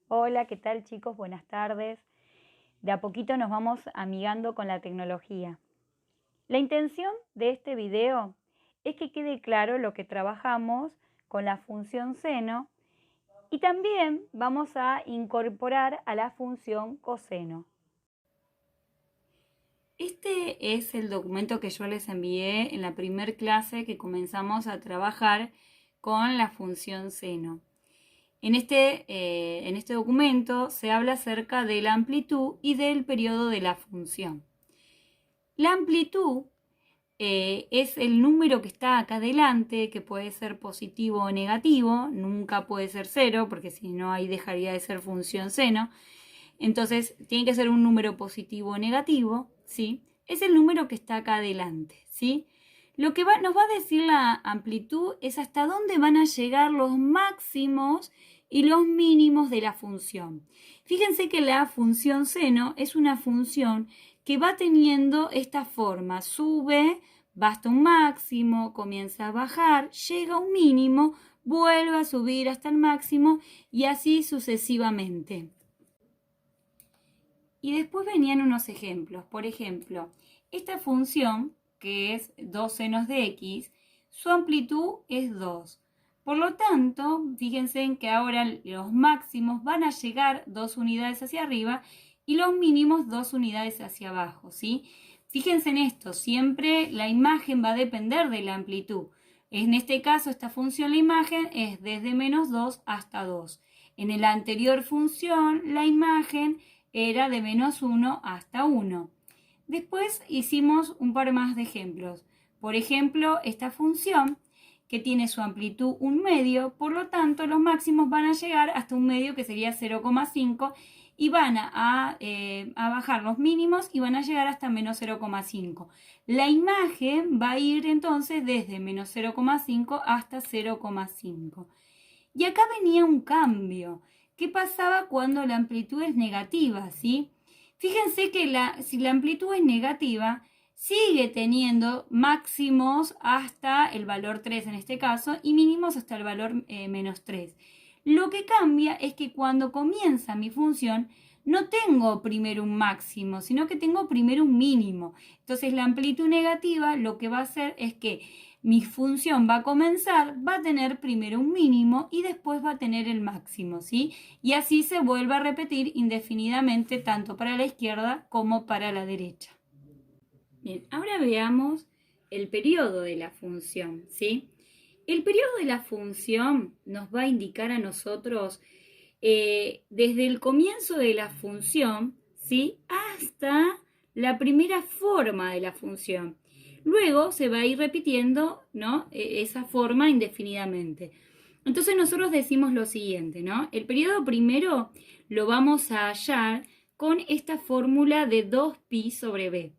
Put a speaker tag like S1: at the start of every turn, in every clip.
S1: Hola, ¿qué tal chicos? Buenas tardes. De a poquito nos vamos amigando con la tecnología. La intención de este video es que quede claro lo que trabajamos con la función seno y también vamos a incorporar a la función coseno. Este es el documento que yo les envié en la primer clase que comenzamos a trabajar con la función seno. En este documento se habla acerca de la amplitud y del periodo de la función. La amplitud es el número que está acá adelante, que puede ser positivo o negativo, nunca puede ser cero, porque si no ahí dejaría de ser función seno. Entonces tiene que ser un número positivo o negativo, ¿sí? Es el número que está acá adelante, ¿sí? Lo que nos va a decir la amplitud es hasta dónde van a llegar los máximos y los mínimos de la función. Fíjense que la función seno es una función que va teniendo esta forma, sube, va hasta un máximo, comienza a bajar, llega a un mínimo, vuelve a subir hasta el máximo y así sucesivamente. Y después venían unos ejemplos. Por ejemplo, esta función, que es 2 senos de x, su amplitud es 2. Por lo tanto, fíjense en que ahora los máximos van a llegar 2 unidades hacia arriba y los mínimos 2 unidades hacia abajo, ¿sí? Fíjense en esto, siempre la imagen va a depender de la amplitud. En este caso, esta función, la imagen es desde menos 2 hasta 2. En la anterior función, la imagen era de menos 1 hasta 1. Después hicimos un par más de ejemplos. Por ejemplo, esta función que tiene su amplitud 1 medio, por lo tanto los máximos van a llegar hasta 1 medio, que sería 0,5, y van a bajar los mínimos y van a llegar hasta menos 0,5. La imagen va a ir entonces desde menos 0,5 hasta 0,5. Y acá venía un cambio. ¿Qué pasaba cuando la amplitud es negativa? ¿Sí? Fíjense que si la amplitud es negativa, sigue teniendo máximos hasta el valor 3 en este caso y mínimos hasta el valor menos 3. Lo que cambia es que cuando comienza mi función, no tengo primero un máximo, sino que tengo primero un mínimo. Entonces la amplitud negativa lo que va a hacer es que mi función va a comenzar, va a tener primero un mínimo y después va a tener el máximo, ¿sí? Y así se vuelve a repetir indefinidamente tanto para la izquierda como para la derecha. Bien, ahora veamos el periodo de la función, ¿sí? El periodo de la función nos va a indicar a nosotros desde el comienzo de la función, ¿sí? Hasta la primera forma de la función. Luego se va a ir repitiendo, ¿no? Esa forma indefinidamente. Entonces nosotros decimos lo siguiente, ¿no? El periodo primero lo vamos a hallar con esta fórmula de 2pi sobre b.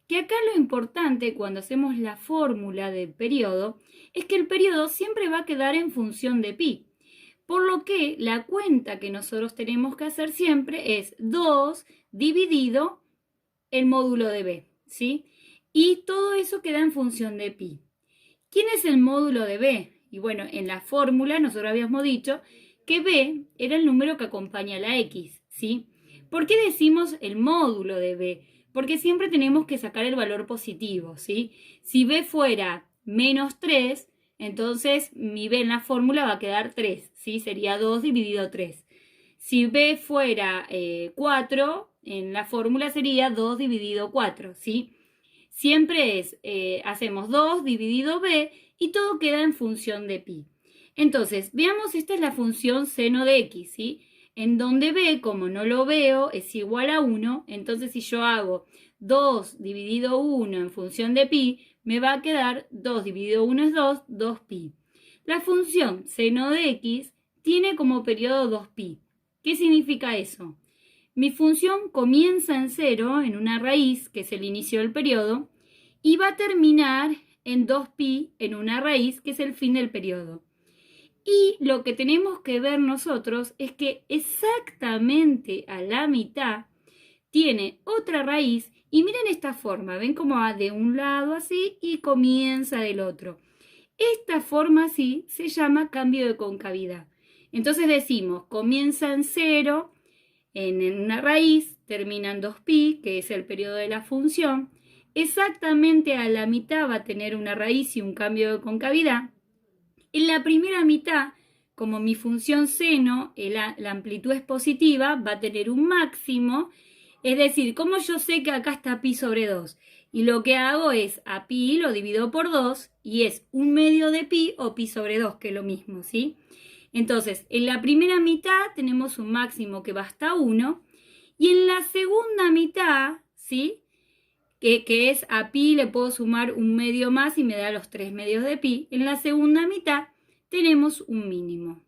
S1: Que acá lo importante cuando hacemos la fórmula del periodo es que el periodo siempre va a quedar en función de pi. Por lo que la cuenta que nosotros tenemos que hacer siempre es 2 dividido el módulo de b, ¿sí? Y todo eso queda en función de pi. ¿Quién es el módulo de b? Y bueno, en la fórmula nosotros habíamos dicho que b era el número que acompaña a la x, ¿sí? ¿Por qué decimos el módulo de b? Porque siempre tenemos que sacar el valor positivo, ¿sí? Si b fuera menos 3, entonces mi b en la fórmula va a quedar 3, ¿sí? Sería 2 dividido 3. Si b fuera 4, en la fórmula sería 2 dividido 4, ¿sí? Siempre hacemos 2 dividido b y todo queda en función de pi. Entonces, veamos, esta es la función seno de x, ¿sí? En donde b, como no lo veo, es igual a 1, entonces si yo hago 2 dividido 1 en función de pi, me va a quedar 2 dividido 1 es 2, 2pi. La función seno de x tiene como periodo 2pi. ¿Qué significa eso? Mi función comienza en 0, en una raíz, que es el inicio del periodo, y va a terminar en 2pi, en una raíz, que es el fin del periodo. Y lo que tenemos que ver nosotros es que exactamente a la mitad tiene otra raíz, y miren esta forma, ven cómo va de un lado así y comienza del otro. Esta forma así se llama cambio de concavidad. Entonces decimos, comienza en 0, en una raíz, termina en 2pi, que es el periodo de la función. Exactamente a la mitad va a tener una raíz y un cambio de concavidad. En la primera mitad, como mi función seno, la amplitud es positiva, va a tener un máximo. Es decir, como yo sé que acá está pi sobre 2, y lo que hago es a pi lo divido por 2 y es 1/2 de pi o pi sobre 2, que es lo mismo, ¿sí? Entonces, en la primera mitad tenemos un máximo que va hasta 1 y en la segunda mitad, ¿sí? Que es a pi le puedo sumar 1/2 más y me da los 3/2 de pi. En la segunda mitad tenemos un mínimo.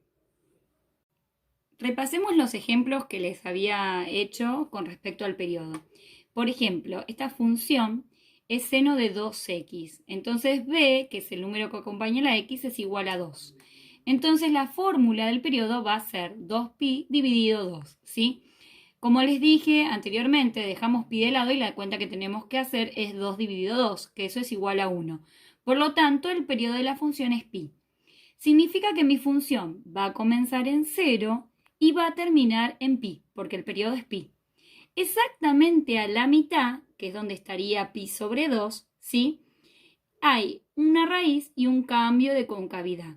S1: Repasemos los ejemplos que les había hecho con respecto al periodo. Por ejemplo, esta función es seno de 2x. Entonces b, que es el número que acompaña a la x, es igual a 2. Entonces la fórmula del periodo va a ser 2pi dividido 2, ¿sí? Como les dije anteriormente, dejamos pi de lado y la cuenta que tenemos que hacer es 2 dividido 2, que eso es igual a 1. Por lo tanto, el periodo de la función es pi. Significa que mi función va a comenzar en 0 y va a terminar en pi, porque el periodo es pi. Exactamente a la mitad, que es donde estaría pi sobre 2, ¿sí? Hay una raíz y un cambio de concavidad.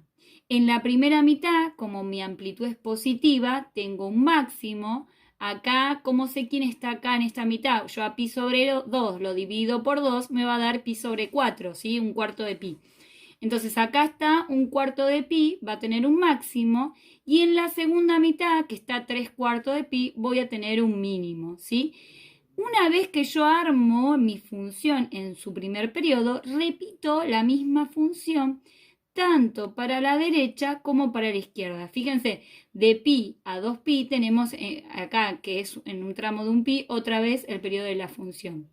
S1: En la primera mitad, como mi amplitud es positiva, tengo un máximo. Acá, ¿cómo sé quién está acá en esta mitad? Yo a pi sobre 2 lo divido por 2, me va a dar pi sobre 4, ¿sí? Un cuarto de pi. Entonces acá está un cuarto de pi, va a tener un máximo, y en la segunda mitad, que está 3/4 de pi, voy a tener un mínimo, ¿sí? Una vez que yo armo mi función en su primer periodo, repito la misma función tanto para la derecha como para la izquierda. Fíjense, de pi a 2pi tenemos acá, que es en un tramo de un pi, otra vez el periodo de la función.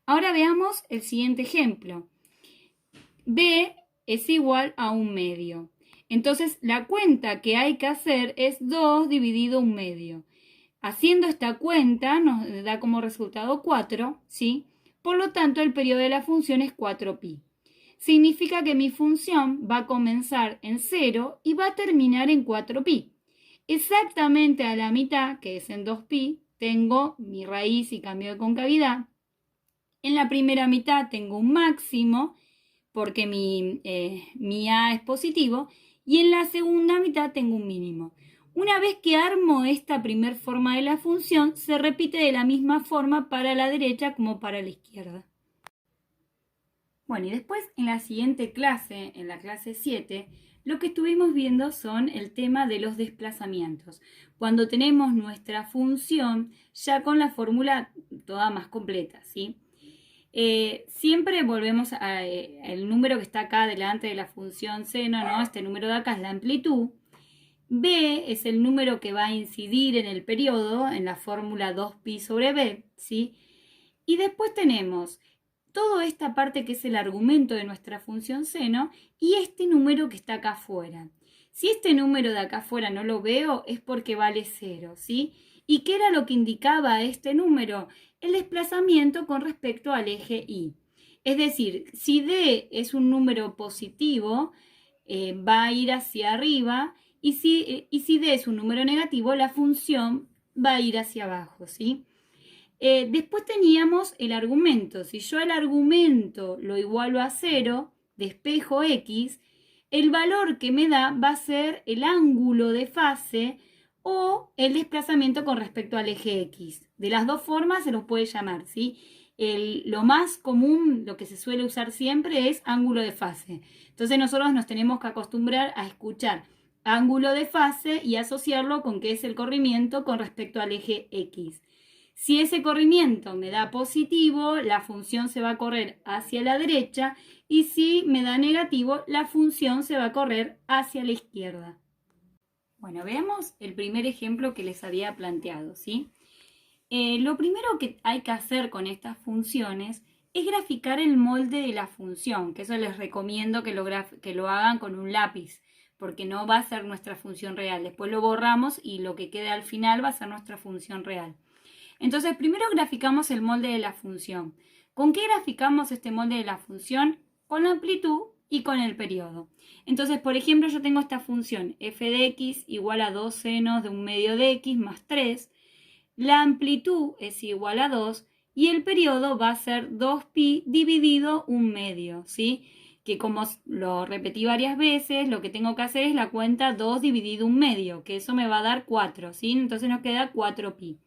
S1: Ahora veamos el siguiente ejemplo. B es igual a 1/2. Entonces, la cuenta que hay que hacer es 2 dividido 1/2. Haciendo esta cuenta nos da como resultado 4, ¿sí? Por lo tanto, el periodo de la función es 4pi. Significa que mi función va a comenzar en 0 y va a terminar en 4pi. Exactamente a la mitad, que es en 2pi, tengo mi raíz y cambio de concavidad. En la primera mitad tengo un máximo, porque mi A es positivo, y en la segunda mitad tengo un mínimo. Una vez que armo esta primer forma de la función, se repite de la misma forma para la derecha como para la izquierda. Bueno, y después en la siguiente clase, en la clase 7, lo que estuvimos viendo son el tema de los desplazamientos. Cuando tenemos nuestra función ya con la fórmula toda más completa, ¿sí? Siempre volvemos al número que está acá delante de la función seno, ¿no? Este número de acá es la amplitud. B es el número que va a incidir en el periodo, en la fórmula 2pi sobre b, ¿sí? Y después tenemos toda esta parte que es el argumento de nuestra función seno y este número que está acá afuera. Si este número de acá afuera no lo veo, es porque vale 0, ¿sí? ¿Y qué era lo que indicaba este número? El desplazamiento con respecto al eje Y. Es decir, si D es un número positivo, va a ir hacia arriba, y si D es un número negativo, la función va a ir hacia abajo, ¿sí? Después teníamos el argumento. Si yo el argumento lo igualo a 0, despejo x, el valor que me da va a ser el ángulo de fase o el desplazamiento con respecto al eje x. De las dos formas se los puede llamar, ¿sí? Lo más común, lo que se suele usar siempre es ángulo de fase. Entonces nosotros nos tenemos que acostumbrar a escuchar ángulo de fase y asociarlo con qué es el corrimiento con respecto al eje x. Si ese corrimiento me da positivo, la función se va a correr hacia la derecha, y si me da negativo, la función se va a correr hacia la izquierda. Bueno, veamos el primer ejemplo que les había planteado, ¿sí? Lo primero que hay que hacer con estas funciones es graficar el molde de la función, que eso les recomiendo que lo hagan con un lápiz, porque no va a ser nuestra función real. Después lo borramos y lo que quede al final va a ser nuestra función real. Entonces, primero graficamos el molde de la función. ¿Con qué graficamos este molde de la función? Con la amplitud y con el periodo. Entonces, por ejemplo, yo tengo esta función f de x igual a 2 senos de un medio de x más 3. La amplitud es igual a 2 y el periodo va a ser 2pi dividido un medio, ¿sí? Que como lo repetí varias veces, lo que tengo que hacer es la cuenta 2 dividido un medio, que eso me va a dar 4, ¿sí? Entonces nos queda 4pi.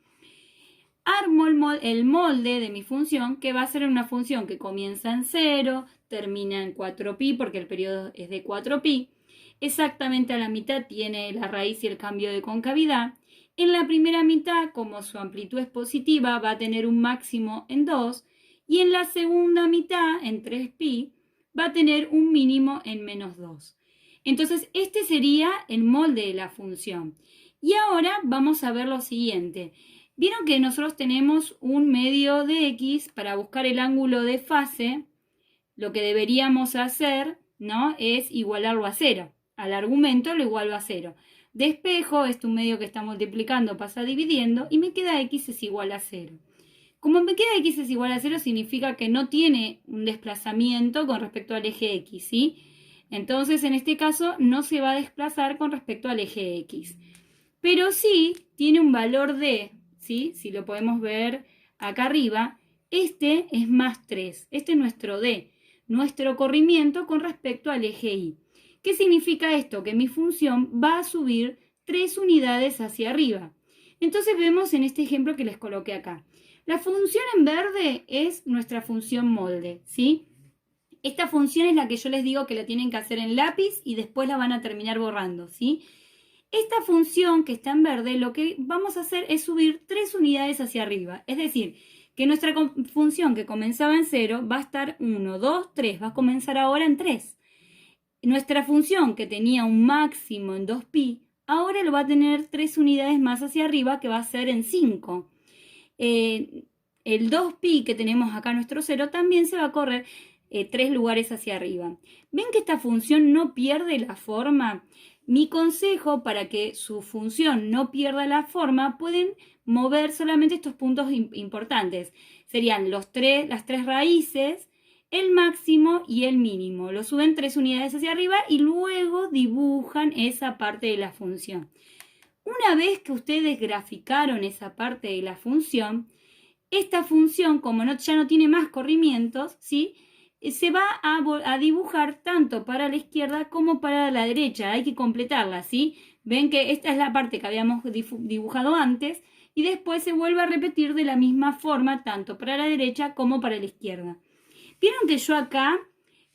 S1: Armo el molde de mi función, que va a ser una función que comienza en 0, termina en 4pi porque el periodo es de 4pi. Exactamente a la mitad tiene la raíz y el cambio de concavidad. En la primera mitad, como su amplitud es positiva, va a tener un máximo en 2. Y en la segunda mitad, en 3pi, va a tener un mínimo en menos 2. Entonces, este sería el molde de la función. Y ahora vamos a ver lo siguiente. Vieron que nosotros tenemos un medio de x para buscar el ángulo de fase. Lo que deberíamos hacer, ¿no?, es igualarlo a 0. Al argumento lo igualo a 0. Despejo, un medio que está multiplicando pasa dividiendo y me queda x es igual a 0. Como me queda x es igual a 0 significa que no tiene un desplazamiento con respecto al eje x, ¿sí? Entonces en este caso no se va a desplazar con respecto al eje x. Pero sí tiene un valor d, ¿sí? Si lo podemos ver acá arriba, este es más 3. Este es nuestro d, nuestro corrimiento con respecto al eje y. ¿Qué significa esto? Que mi función va a subir 3 unidades hacia arriba. Entonces vemos en este ejemplo que les coloqué acá. La función en verde es nuestra función molde, ¿sí? Esta función es la que yo les digo que la tienen que hacer en lápiz y después la van a terminar borrando, ¿sí? Esta función que está en verde, lo que vamos a hacer es subir 3 unidades hacia arriba. Es decir, que nuestra función que comenzaba en 0 va a estar 1, 2, 3. Va a comenzar ahora en 3. Nuestra función que tenía un máximo en 2pi, ahora lo va a tener 3 unidades más hacia arriba, que va a ser en 5. El 2pi que tenemos acá, nuestro 0, también se va a correr 3 lugares hacia arriba. ¿Ven que esta función no pierde la forma? Mi consejo para que su función no pierda la forma, pueden mover solamente estos puntos importantes. Serían las 3 raíces, el máximo y el mínimo. Lo suben 3 unidades hacia arriba y luego dibujan esa parte de la función. Una vez que ustedes graficaron esa parte de la función, esta función, como ya no tiene más corrimientos, ¿sí?, se va a dibujar tanto para la izquierda como para la derecha. Hay que completarla, ¿sí? Ven que esta es la parte que habíamos dibujado antes y después se vuelve a repetir de la misma forma tanto para la derecha como para la izquierda. ¿Vieron que yo acá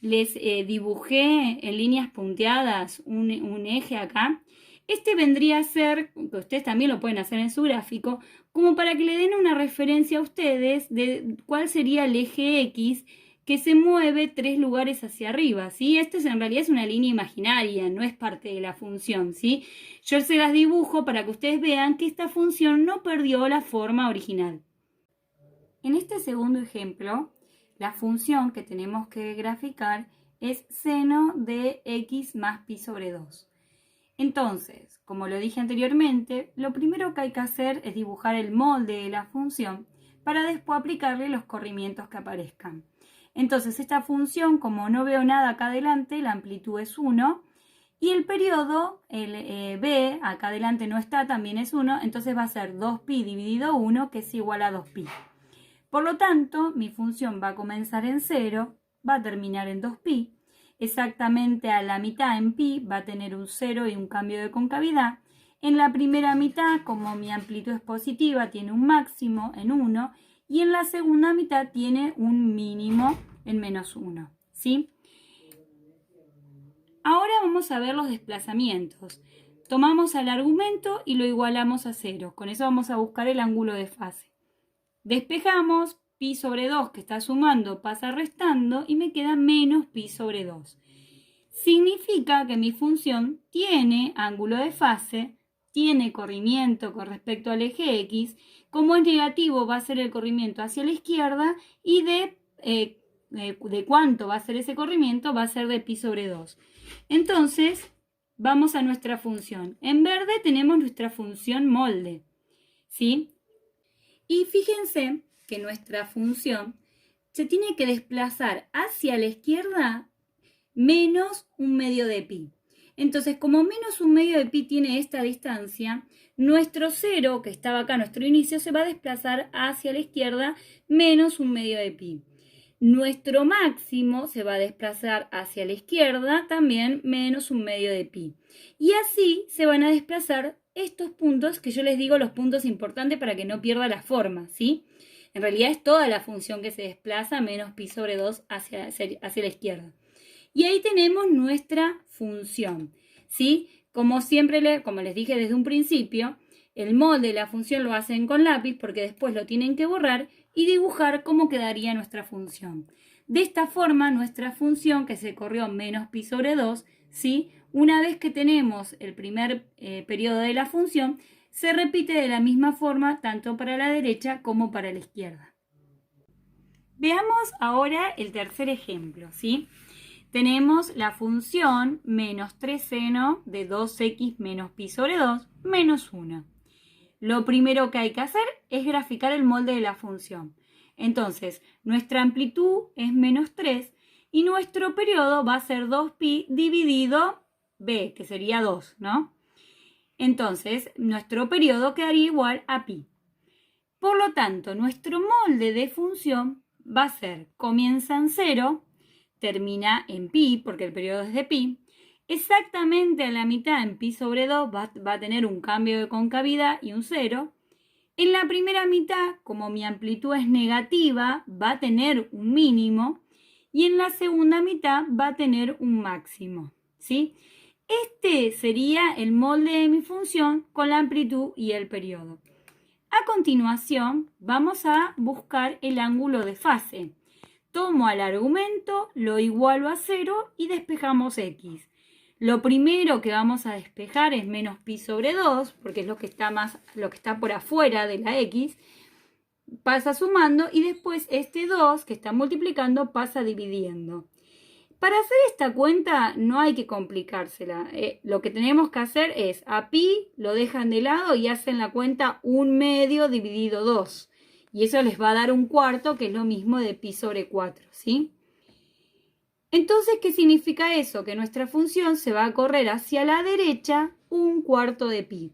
S1: les dibujé en líneas punteadas un eje acá? Este vendría a ser, que ustedes también lo pueden hacer en su gráfico, como para que le den una referencia a ustedes de cuál sería el eje X que se mueve 3 lugares hacia arriba, ¿sí? Esto en realidad es una línea imaginaria, no es parte de la función, ¿sí? Yo se las dibujo para que ustedes vean que esta función no perdió la forma original. En este segundo ejemplo, la función que tenemos que graficar es seno de x más pi sobre 2. Entonces, como lo dije anteriormente, lo primero que hay que hacer es dibujar el molde de la función para después aplicarle los corrimientos que aparezcan. Entonces, esta función, como no veo nada acá adelante, la amplitud es 1 y el periodo, el b, acá adelante no está, también es 1, entonces va a ser 2pi dividido 1, que es igual a 2pi. Por lo tanto, mi función va a comenzar en 0, va a terminar en 2pi, exactamente a la mitad en pi va a tener un 0 y un cambio de concavidad. En la primera mitad, como mi amplitud es positiva, tiene un máximo en 1 y en la segunda mitad tiene un mínimo en menos 1, ¿sí? Ahora vamos a ver los desplazamientos. Tomamos al argumento y lo igualamos a 0. Con eso vamos a buscar el ángulo de fase. Despejamos, pi sobre 2 que está sumando pasa restando y me queda menos pi sobre 2. Significa que mi función tiene ángulo de fase, tiene corrimiento con respecto al eje X. Como es negativo va a ser el corrimiento hacia la izquierda y de cuánto va a ser ese corrimiento va a ser de pi sobre 2. Entonces vamos a nuestra función. En verde tenemos nuestra función molde, ¿sí? Y fíjense que nuestra función se tiene que desplazar hacia la izquierda menos 1/2 de pi. Entonces, como menos 1/2 de pi tiene esta distancia, nuestro 0, que estaba acá, nuestro inicio, se va a desplazar hacia la izquierda menos 1/2 de pi. Nuestro máximo se va a desplazar hacia la izquierda también menos 1/2 de pi. Y así se van a desplazar estos puntos que yo les digo los puntos importantes para que no pierda la forma, ¿sí? En realidad es toda la función que se desplaza menos pi sobre 2 hacia la izquierda. Y ahí tenemos nuestra función, ¿sí? Como siempre, como les dije desde un principio, el molde de la función lo hacen con lápiz porque después lo tienen que borrar y dibujar cómo quedaría nuestra función. De esta forma, nuestra función, que se corrió menos pi sobre 2, ¿sí? Una vez que tenemos el primer periodo de la función, se repite de la misma forma tanto para la derecha como para la izquierda. Veamos ahora el tercer ejemplo, ¿sí? Tenemos la función menos 3 seno de 2x menos pi sobre 2 menos 1. Lo primero que hay que hacer es graficar el molde de la función. Entonces, nuestra amplitud es menos 3 y nuestro periodo va a ser 2pi dividido b, que sería 2, ¿no? Entonces, nuestro periodo quedaría igual a pi. Por lo tanto, nuestro molde de función va a ser, comienza en 0, termina en pi, porque el periodo es de pi, exactamente a la mitad en pi sobre 2 va a tener un cambio de concavidad y un 0. En la primera mitad, como mi amplitud es negativa, va a tener un mínimo y en la segunda mitad va a tener un máximo, ¿sí? Este sería el molde de mi función con la amplitud y el periodo. A continuación, vamos a buscar el ángulo de fase. Tomo al argumento, lo igualo a 0 y despejamos x. Lo primero que vamos a despejar es menos pi sobre 2, porque es lo que está por afuera de la x, pasa sumando y después este 2 que está multiplicando pasa dividiendo. Para hacer esta cuenta no hay que complicársela. Lo que tenemos que hacer es a pi lo dejan de lado y hacen la cuenta 1/2 dividido 2. Y eso les va a dar un cuarto, que es lo mismo de pi sobre 4, ¿sí? Entonces, ¿qué significa eso? Que nuestra función se va a correr hacia la derecha un cuarto de pi.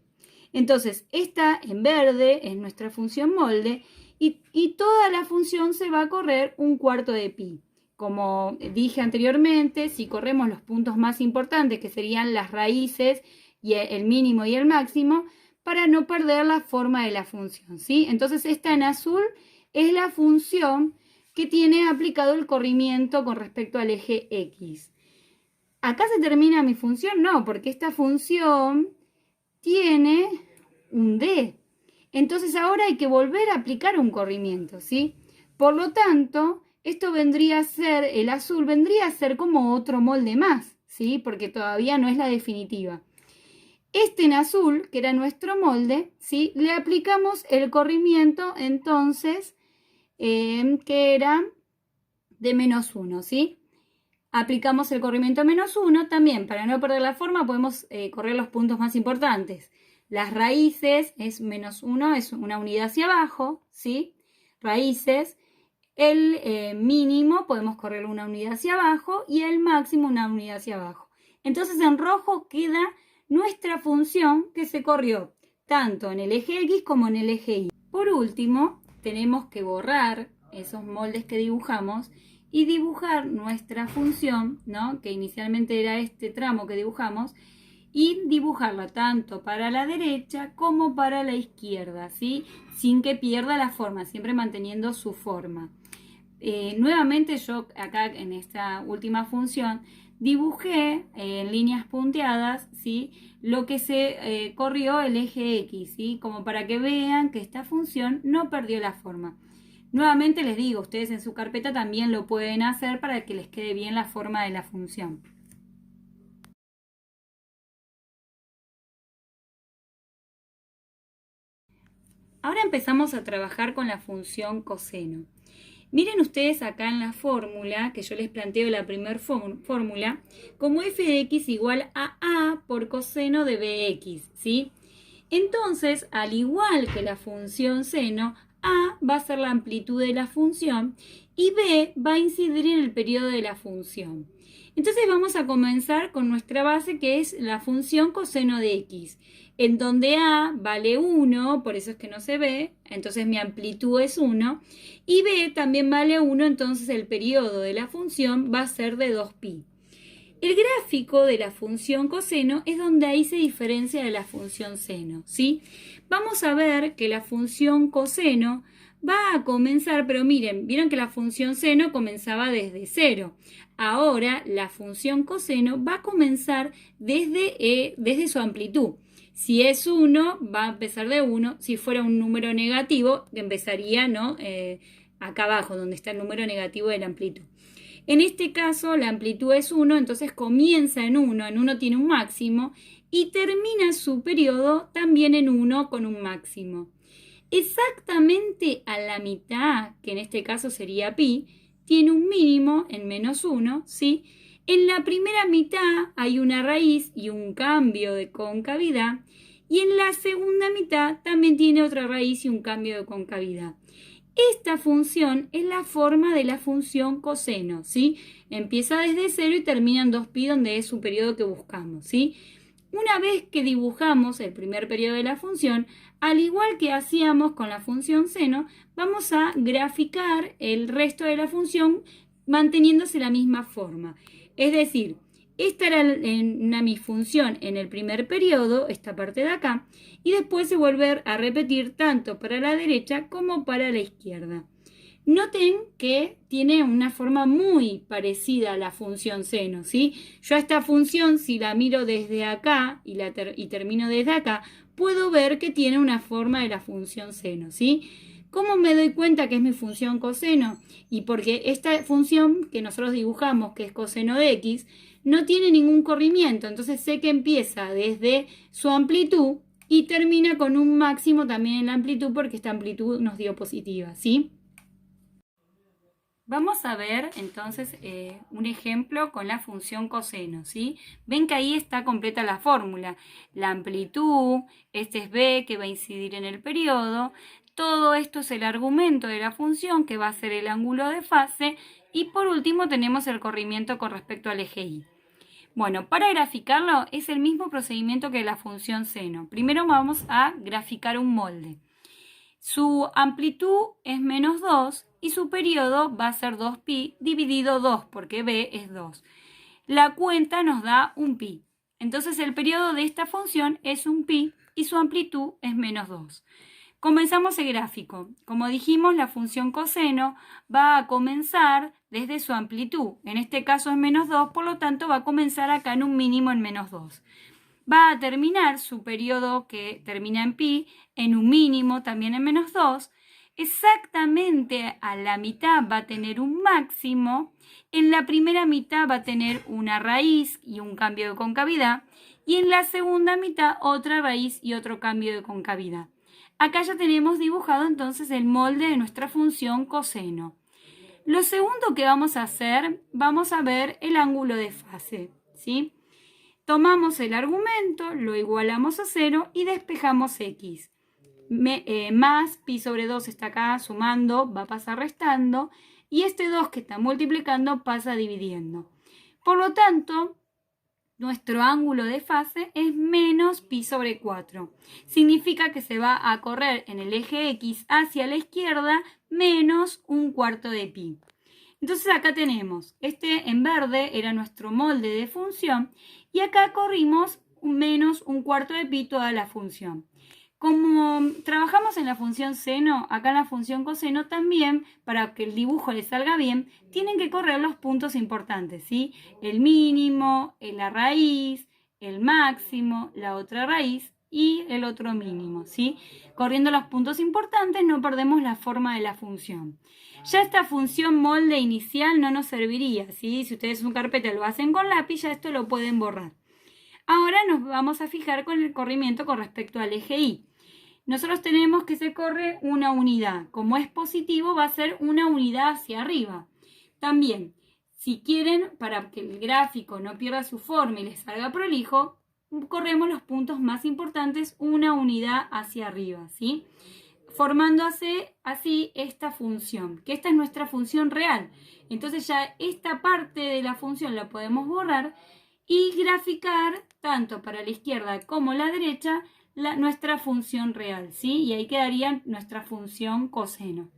S1: Entonces, esta en verde es nuestra función molde y toda la función se va a correr un cuarto de pi. Como dije anteriormente, si corremos los puntos más importantes, que serían las raíces y el mínimo y el máximo, para no perder la forma de la función, ¿sí? Entonces, esta en azul es la función que tiene aplicado el corrimiento con respecto al eje X. ¿Acá se termina mi función? No, porque esta función tiene un D. Entonces ahora hay que volver a aplicar un corrimiento, ¿sí? Por lo tanto, esto vendría a ser, el azul vendría a ser como otro molde más, ¿sí? Porque todavía no es la definitiva. Este en azul, que era nuestro molde, ¿sí? Le aplicamos el corrimiento, entonces, que era de menos 1, ¿sí? Aplicamos el corrimiento menos 1, también para no perder la forma podemos correr los puntos más importantes. Las raíces es menos 1, es una unidad hacia abajo, ¿sí? Raíces. El mínimo podemos correr una unidad hacia abajo y el máximo una unidad hacia abajo. Entonces en rojo queda nuestra función que se corrió tanto en el eje X como en el eje Y. Por último, tenemos que borrar esos moldes que dibujamos y dibujar nuestra función, ¿no? Que inicialmente era este tramo que dibujamos, y dibujarla tanto para la derecha como para la izquierda, ¿sí? Sin que pierda la forma, siempre manteniendo su forma. Nuevamente yo acá en esta última función dibujé en líneas punteadas, ¿sí? Lo que se corrió el eje X, ¿sí? Como para que vean que esta función no perdió la forma. Nuevamente les digo, ustedes en su carpeta también lo pueden hacer para que les quede bien la forma de la función. Ahora empezamos a trabajar con la función coseno. Miren ustedes acá en la fórmula, que yo les planteo la primera fórmula, como f de x igual a a por coseno de bx, ¿sí? Entonces, al igual que la función seno, a va a ser la amplitud de la función y b va a incidir en el periodo de la función. Entonces vamos a comenzar con nuestra base, que es la función coseno de x, en donde a vale 1, por eso es que no se ve, entonces mi amplitud es 1, y b también vale 1, entonces el periodo de la función va a ser de 2pi. El gráfico de la función coseno es donde ahí se diferencia de la función seno, ¿sí? Vamos a ver que la función coseno va a comenzar, pero miren, vieron que la función seno comenzaba desde 0. Ahora la función coseno va a comenzar desde su amplitud. Si es 1, va a empezar de 1. Si fuera un número negativo, empezaría, ¿no? Acá abajo, donde está el número negativo de la amplitud. En este caso, la amplitud es 1, entonces comienza en 1 tiene un máximo, y termina su periodo también en 1 con un máximo. Exactamente a la mitad, que en este caso sería pi, tiene un mínimo en -1, ¿sí? En la primera mitad hay una raíz y un cambio de concavidad, y en la segunda mitad también tiene otra raíz y un cambio de concavidad. Esta función es la forma de la función coseno, ¿sí? Empieza desde 0 y termina en 2pi, donde es su periodo que buscamos, ¿sí? Una vez que dibujamos el primer periodo de la función, al igual que hacíamos con la función seno, vamos a graficar el resto de la función manteniéndose la misma forma. Es decir, esta era mi función en el primer periodo, esta parte de acá, y después se vuelve a repetir tanto para la derecha como para la izquierda. Noten que tiene una forma muy parecida a la función seno, ¿sí? Yo a esta función, si la miro desde acá y termino desde acá, puedo ver que tiene una forma de la función seno, ¿sí? ¿Cómo me doy cuenta que es mi función coseno? Y porque esta función que nosotros dibujamos, que es coseno de x, no tiene ningún corrimiento, entonces sé que empieza desde su amplitud y termina con un máximo también en la amplitud, porque esta amplitud nos dio positiva, ¿sí? Vamos a ver entonces un ejemplo con la función coseno, ¿sí? Ven que ahí está completa la fórmula. La amplitud, este es b que va a incidir en el periodo. Todo esto es el argumento de la función, que va a ser el ángulo de fase. Y por último tenemos el corrimiento con respecto al eje y. Bueno, para graficarlo es el mismo procedimiento que la función seno. Primero vamos a graficar un molde. Su amplitud es -2 y su periodo va a ser 2pi dividido 2, porque b es 2. La cuenta nos da un pi. Entonces el periodo de esta función es un pi y su amplitud es -2. Comenzamos el gráfico. Como dijimos, la función coseno va a comenzar desde su amplitud. En este caso es -2, por lo tanto va a comenzar acá en un mínimo en -2. Va a terminar su periodo, que termina en pi, en un mínimo también en -2. Exactamente a la mitad va a tener un máximo. En la primera mitad va a tener una raíz y un cambio de concavidad. Y en la segunda mitad otra raíz y otro cambio de concavidad. Acá ya tenemos dibujado entonces el molde de nuestra función coseno. Lo segundo que vamos a hacer, vamos a ver el ángulo de fase, ¿sí? Tomamos el argumento, lo igualamos a 0 y despejamos x. Más pi sobre 2 está acá sumando, va a pasar restando, y este 2 que está multiplicando pasa dividiendo. Por lo tanto, nuestro ángulo de fase es menos pi sobre 4. Significa que se va a correr en el eje x hacia la izquierda menos un cuarto de pi. Entonces acá tenemos, este en verde era nuestro molde de función, y acá corrimos menos un cuarto de pi toda la función. Como trabajamos en la función seno, acá en la función coseno también, para que el dibujo le salga bien, tienen que correr los puntos importantes, ¿sí? El mínimo, la raíz, el máximo, la otra raíz y el otro mínimo, ¿sí? Corriendo los puntos importantes no perdemos la forma de la función. Ya esta función molde inicial no nos serviría, ¿sí? Si ustedes en su carpeta lo hacen con lápiz, ya esto lo pueden borrar. Ahora nos vamos a fijar con el corrimiento con respecto al eje y. Nosotros tenemos que se corre una unidad. Como es positivo, va a ser una unidad hacia arriba. También, si quieren, para que el gráfico no pierda su forma y les salga prolijo, corremos los puntos más importantes una unidad hacia arriba, ¿sí? formándose así esta función, que esta es nuestra función real. Entonces ya esta parte de la función la podemos borrar y graficar tanto para la izquierda como la derecha nuestra función real, ¿sí? Y ahí quedaría nuestra función coseno.